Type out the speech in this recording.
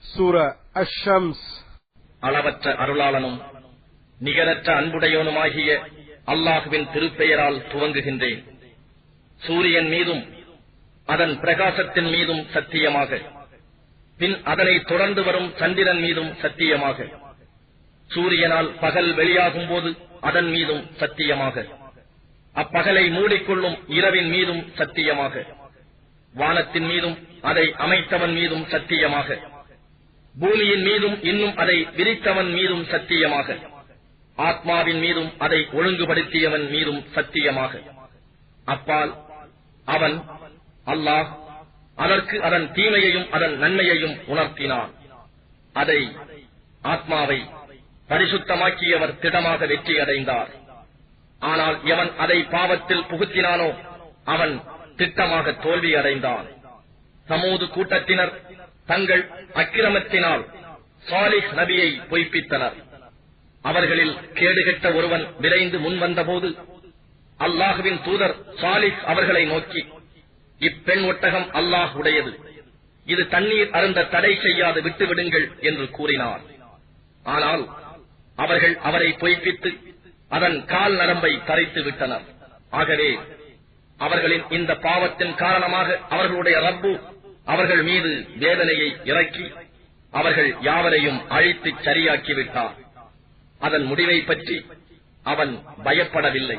சூரா அஷ்-ஷம்ஸ். அளவற்ற அருளாளனும் நிகரற்ற அன்புடையோனுமாகிய அல்லாஹுவின் திருப்பெயரால் துவங்குகின்றேன். சூரியன் மீதும் அதன் பிரகாசத்தின் மீதும் சத்தியமாக, பின் அதனை தொடர்ந்து வரும் சந்திரன் மீதும் சத்தியமாக, சூரியனால் பகல் வெளியாகும் போது அதன் மீதும் சத்தியமாக, அப்பகலை மூடிக்கொள்ளும் இரவின் மீதும் சத்தியமாக, வானத்தின் மீதும் அதை அமைத்தவன் மீதும் சத்தியமாக, பூமியின் மீதும் இன்னும் அதை விரித்தவன் மீதும் சத்தியமாக, ஆத்மாவின் மீதும் அதை ஒழுங்குபடுத்தியவன் மீதும் சத்தியமாக. அப்பால் அவன் அல்லாஹ் அதற்கு அதன் தீமையையும் அதன் நன்மையையும் உணர்த்தினான். அதை ஆத்மாவை பரிசுத்தமாக்கியவர் திடமாக வெற்றி அடைந்தார். ஆனால் எவன் அதை பாவத்தில் புகுத்தினானோ அவன் திட்டமாக தோல்வி அடைந்தான். சமூது கூட்டத்தினர் தங்கள் அக்கிரமத்தினால் சாலிஹ் நபியை பொய்ப்பித்தனர். அவர்களில் கேடுகெட்ட ஒருவன் விரைந்து முன்வந்தபோது அல்லாஹுவின் தூதர் சாலிஹ் அவர்களை நோக்கி, இப்பெண் ஒட்டகம் அல்லாஹ் உடையது, இது தண்ணீர் அருந்த தடை செய்யாது விட்டுவிடுங்கள் என்று கூறினார். ஆனால் அவர்கள் அவரை பொய்ப்பித்து அதன் கால் நரம்பை தரைத்து விட்டனர். ஆகவே அவர்களின் இந்த பாவத்தின் காரணமாக அவர்களுடைய ரப்பு அவர்கள் மீது வேதனையை இறக்கி அவர்கள் யாவரையும் அழித்துச் சரியாக்கிவிட்டார். அதன் முடிவை பற்றி அவன் பயப்படவில்லை.